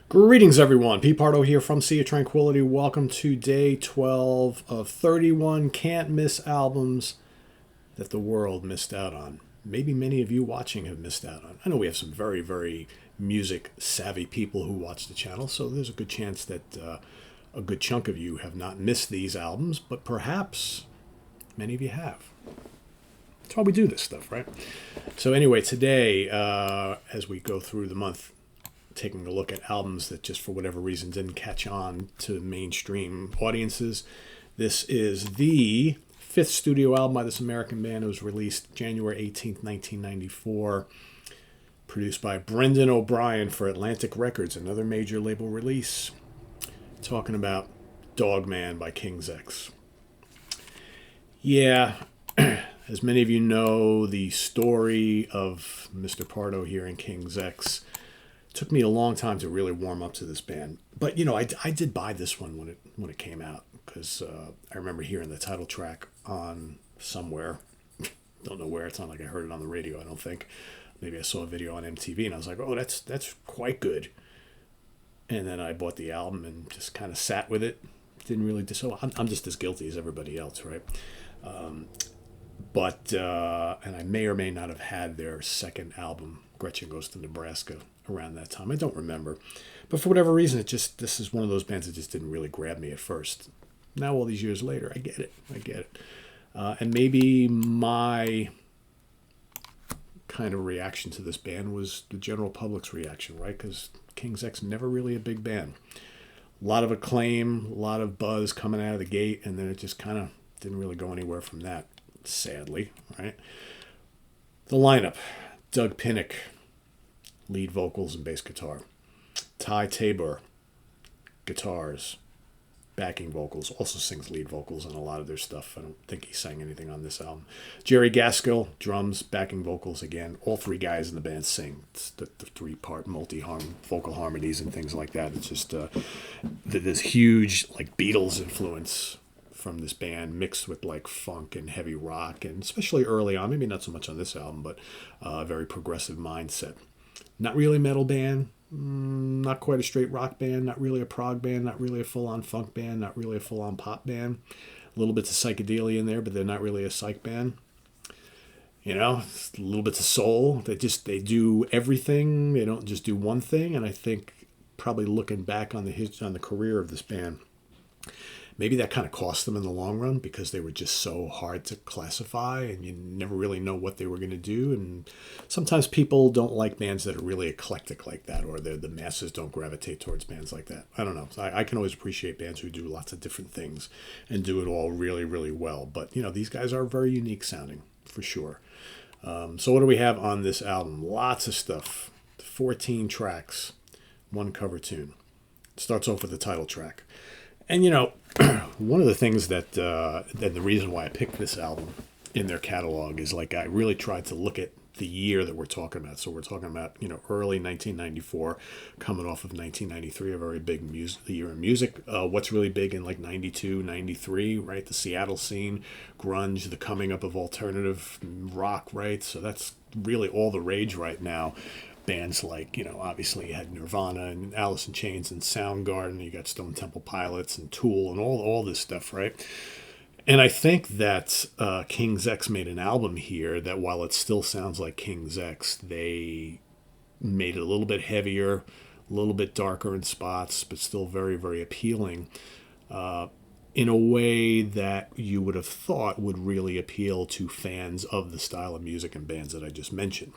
Greetings, everyone. Pete Pardo here from Sea of Tranquility. Welcome to day 12 of 31 can't miss albums that the world missed out on. Maybe many of you watching have missed out on. I know we have some very, very music savvy people who watch the channel, so there's a good chance that a good chunk of you have not missed these albums, but perhaps many of you have. That's why we do this stuff, right? So anyway, today, as we go through the month, taking a look at albums that just for whatever reason didn't catch on to mainstream audiences. This is the fifth studio album by this American band. It was released January 18th, 1994. Produced by Brendan O'Brien for Atlantic Records, another major label release. Talking about Dog Man by King's X. Yeah, as many of you know, the story of Mr. Pardo here in King's X took me a long time to really warm up to this band. But, you know, I did buy this one when it came out because I remember hearing the title track on somewhere. Don't know where. It's not like I heard it on the radio, I don't think. Maybe I saw a video on MTV and I was like, oh, that's quite good. And then I bought the album and just kind of sat with it. Didn't really... So I'm just as guilty as everybody else, right? And I may or may not have had their second album, Gretchen Goes to Nebraska, around that time. I don't remember. But for whatever reason, this is one of those bands that just didn't really grab me at first. Now, all these years later, I get it. And maybe my kind of reaction to this band was the general public's reaction, right? Because King's X never really a big band. A lot of acclaim, a lot of buzz coming out of the gate, and then it just kind of didn't really go anywhere from that, sadly, right? The lineup: Doug Pinnick, lead vocals and bass guitar. Ty Tabor, guitars, backing vocals, also sings lead vocals on a lot of their stuff. I don't think he sang anything on this album. Jerry Gaskill, drums, backing vocals again. All three guys in the band sing. It's the three-part vocal harmonies and things like that. It's just this huge like Beatles influence from this band mixed with like funk and heavy rock, and especially early on, maybe not so much on this album, but a very progressive mindset. Not really a metal band, not quite a straight rock band, not really a prog band, not really a full-on funk band, not really a full-on pop band. A little bits of psychedelia in there, but they're not really a psych band. You know, a little bits of soul. They do everything. They don't just do one thing. And I think probably looking back on the career of this band, maybe that kind of cost them in the long run because they were just so hard to classify and you never really know what they were going to do. And sometimes people don't like bands that are really eclectic like that, or the masses don't gravitate towards bands like that. I don't know. I can always appreciate bands who do lots of different things and do it all really, really well. But, you know, these guys are very unique sounding, for sure. So what do we have on this album? Lots of stuff. 14 tracks, one cover tune. It starts off with the title track. And, you know, one of the things that the reason why I picked this album in their catalog is like I really tried to look at the year that we're talking about. So we're talking about, you know, early 1994, coming off of 1993, a very big year in music. What's really big in like 92, 93, right? The Seattle scene, grunge, the coming up of alternative rock, right? So that's really all the rage right now. Bands like, you know, obviously you had Nirvana and Alice in Chains and Soundgarden. You got Stone Temple Pilots and Tool and all this stuff, right? And I think that King's X made an album here that while it still sounds like King's X, they made it a little bit heavier, a little bit darker in spots, but still very, very appealing in a way that you would have thought would really appeal to fans of the style of music and bands that I just mentioned.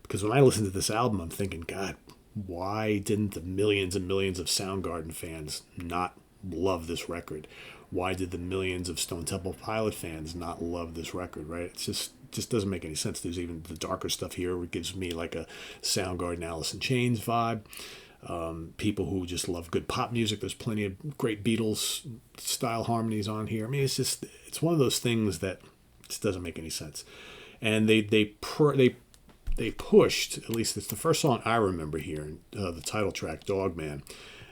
Because when I listen to this album, I'm thinking, God, why didn't the millions and millions of Soundgarden fans not love this record? Why did the millions of Stone Temple Pilot fans not love this record, right? It just doesn't make any sense. There's even the darker stuff here where it gives me like a Soundgarden, Alice in Chains vibe. People who just love good pop music. There's plenty of great Beatles style harmonies on here. I mean, it's one of those things that just doesn't make any sense. And they pushed, at least it's the first song I remember hearing, the title track, Dog Man,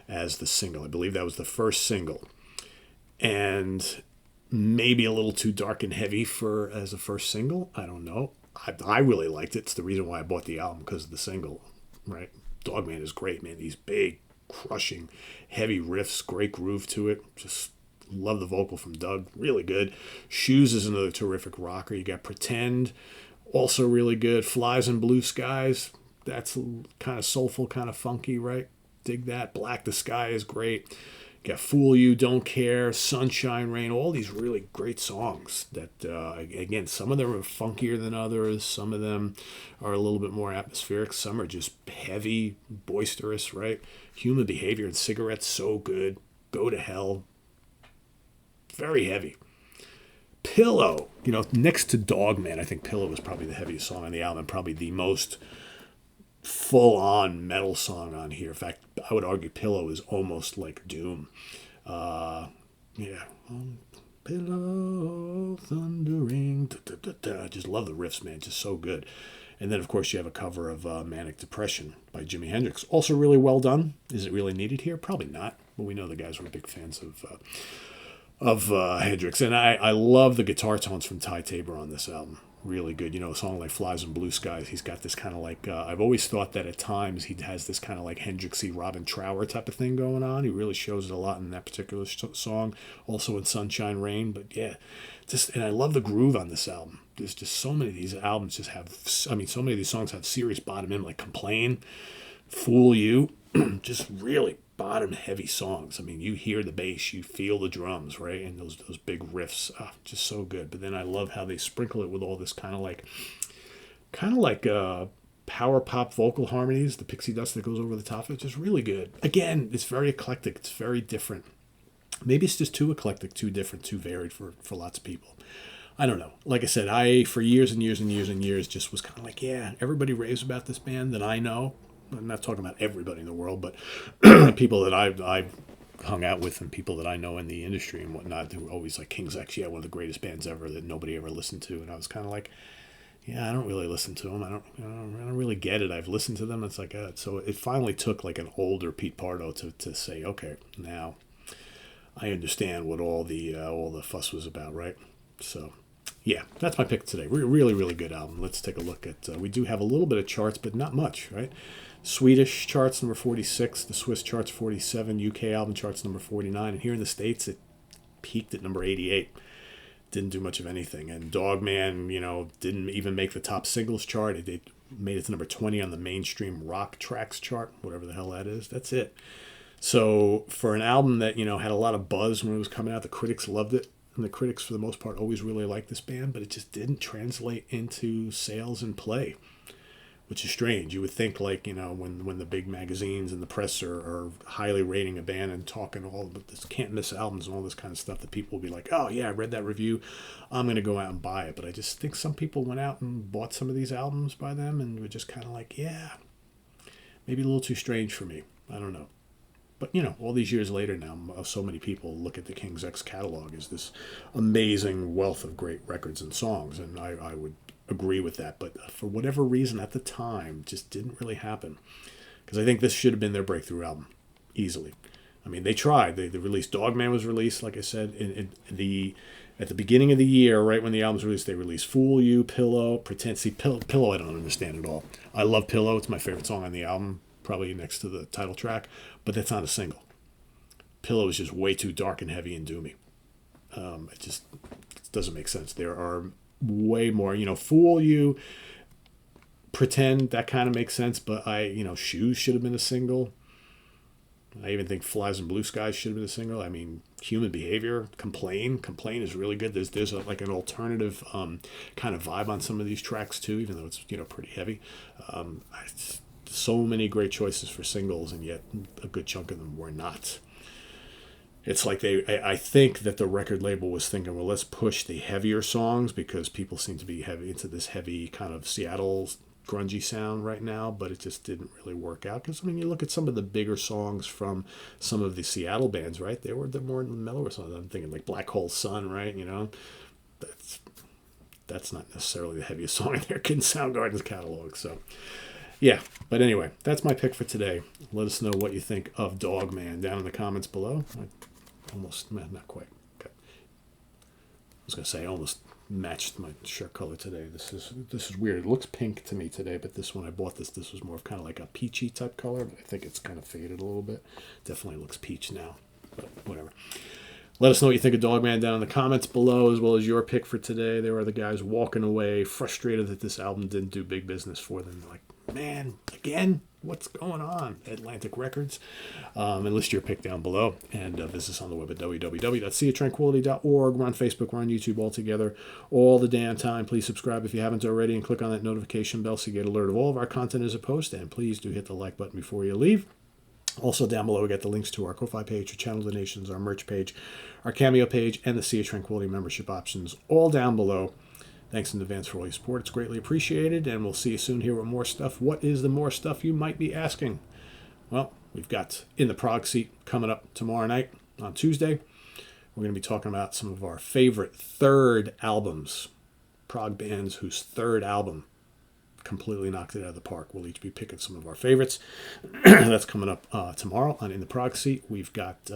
as the single. I believe that was the first single. And maybe a little too dark and heavy as a first single. I don't know. I really liked it. It's the reason why I bought the album, because of the single, right? Dog Man is great, man. These big, crushing, heavy riffs, great groove to it. Just love the vocal from Doug, really good. Shoes is another terrific rocker. You got Pretend, also really good. Flies in Blue Skies, that's kind of soulful, kind of funky, right? Dig that. Black the Sky is great. You got Fool You, Don't Care, Sunshine Rain, all these really great songs that, again, some of them are funkier than others. Some of them are a little bit more atmospheric. Some are just heavy, boisterous, right? Human Behavior and Cigarettes, so good. Go to Hell, very heavy. Pillow, next to Dogman, I think Pillow was probably the heaviest song on the album, probably the most full-on metal song on here. In fact, I would argue Pillow is almost like Doom. Yeah. Pillow, thundering. Da, da, da, da. I just love the riffs, man. Just so good. And then, of course, you have a cover of Manic Depression by Jimi Hendrix. Also really well done. Is it really needed here? Probably not. But we know the guys were big fans of Hendrix. And I love the guitar tones from Ty Tabor on this album. Really good. A song like Flies in Blue Skies, he's got this kind of like, I've always thought that at times he has this kind of like Hendrixy Robin Trower type of thing going on. He really shows it a lot in that particular song. Also in Sunshine Rain. But yeah, and I love the groove on this album. There's just so many of these albums so many of these songs have serious bottom end, like Complain, Fool You, just really bottom heavy songs. You hear the bass, you feel the drums, right? And those big riffs, just so good. But then I love how they sprinkle it with all this kind of like power pop vocal harmonies, the pixie dust that goes over the top of it, just really good. Again, it's very eclectic. It's very different. Maybe it's just too eclectic, too different, too varied for lots of people. I don't know. Like I said, for years and years and years and years just was kind of like, yeah, everybody raves about this band that I know. I'm not talking about everybody in the world, but people that I've hung out with and people that I know in the industry and whatnot, who were always like, King's X, yeah, one of the greatest bands ever that nobody ever listened to. And I was kind of like, yeah, I don't really listen to them. I don't really get it. I've listened to them. It's like, so it finally took like an older Pete Pardo to say, okay, now I understand what all the fuss was about, right? So, yeah, that's my pick today. Really, really good album. Let's take a look at. We do have a little bit of charts, but not much, right? Swedish charts number 46, the Swiss charts 47, UK album charts number 49, and here in the States it peaked at number 88. Didn't do much of anything. And Dogman, didn't even make the top singles chart. It made it to number 20 on the mainstream rock tracks chart, whatever the hell that is. That's it. So for an album that, had a lot of buzz when it was coming out, the critics loved it. And the critics, for the most part, always really liked this band, but it just didn't translate into sales and play, which is strange. You would think, like, when the big magazines and the press are highly rating a band and talking all about this can't miss albums and all this kind of stuff, that people will be like, oh, yeah, I read that review. I'm going to go out and buy it. But I just think some people went out and bought some of these albums by them and were just kind of like, yeah, maybe a little too strange for me. I don't know. But, all these years later now, so many people look at the King's X catalog as this amazing wealth of great records and songs, and I would agree with that. But for whatever reason at the time, just didn't really happen. Because I think this should have been their breakthrough album, easily. They tried. They released, Dogman was released, like I said, at the beginning of the year, right when the album was released, they released Fool You, Pillow, Pretend. See, Pillow I don't understand at all. I love Pillow. It's my favorite song on the album, probably next to the title track, but that's not a single. Pillow is just way too dark and heavy and doomy. It just doesn't make sense. There are way more, Fool You, Pretend, that kind of makes sense, but Shoes should have been a single. I even think Flies in Blue Skies should have been a single. Human Behavior, Complain is really good. There's like an alternative kind of vibe on some of these tracks too, even though it's pretty heavy. So many great choices for singles, and yet a good chunk of them were not. It's like I think that the record label was thinking, well, let's push the heavier songs because people seem to be heavy into this heavy kind of Seattle grungy sound right now, but it just didn't really work out. Because you look at some of the bigger songs from some of the Seattle bands, right? They're more mellower songs. I'm thinking like Black Hole Sun, right? That's not necessarily the heaviest song in their Soundgarden's catalog. So. Yeah, but anyway, that's my pick for today. Let us know what you think of Dogman down in the comments below. Not quite. Okay. I was going to say almost matched my shirt color today. This is weird. It looks pink to me today, but this when I bought this was more of kind of like a peachy type color. But I think it's kind of faded a little bit. Definitely looks peach now, but whatever. Let us know what you think of Dogman down in the comments below, as well as your pick for today. There are the guys walking away, frustrated that this album didn't do big business for them. Like, man, again? What's going on? Atlantic Records. And list your pick down below. And visit us on the web at www.seaoftranquility.org. We're on Facebook. We're on YouTube all together all the damn time. Please subscribe if you haven't already and click on that notification bell so you get alert of all of our content as a post. And please do hit the like button before you leave. Also down below, we got the links to our Ko-Fi page, our channel donations, our merch page, our Cameo page, and the Sea of Tranquility membership options, all down below. Thanks in advance for all your support. It's greatly appreciated, and we'll see you soon here with more stuff. What is the more stuff you might be asking? Well, we've got In the Prague Seat coming up tomorrow night on Tuesday. We're going to be talking about some of our favorite third albums, prog bands whose third album completely knocked it out of the park. We'll each be picking some of our favorites. That's coming up tomorrow on In the Prague Seat. We've got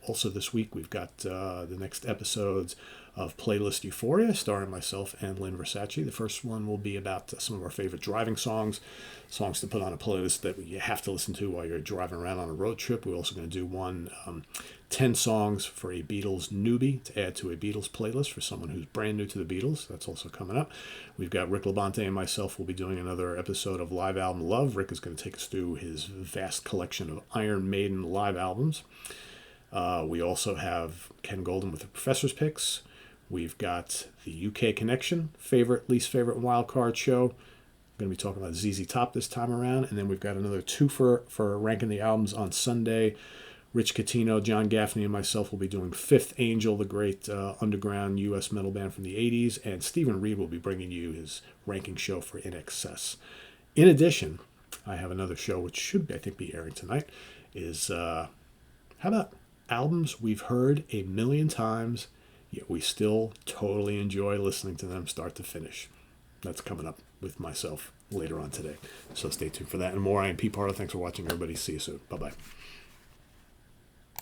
also this week, we've got the next episodes of Playlist Euphoria, starring myself and Lynn Versace. The first one will be about some of our favorite driving songs to put on a playlist that you have to listen to while you're driving around on a road trip. We're also going to do one 10 songs for a Beatles newbie to add to a Beatles playlist for someone who's brand new to the Beatles. That's also coming up. We've got Rick Labonte and myself will be doing another episode of Live Album Love. Rick is going to take us through his vast collection of Iron Maiden live albums. We also have Ken Golden with the Professor's Picks. We've got the UK Connection, least favorite wild card show. We're going to be talking about ZZ Top this time around. And then we've got another twofer for ranking the albums on Sunday. Rich Catino, John Gaffney, and myself will be doing Fifth Angel, the great underground U.S. metal band from the 80s. And Stephen Reed will be bringing you his ranking show for In Excess. In addition, I have another show which should, I think, be airing tonight. How about albums we've heard a million times, yet we still totally enjoy listening to them start to finish? That's coming up with myself later on today. So stay tuned for that and more. I am Pete Pardo. Thanks for watching, everybody. See you soon. Bye-bye.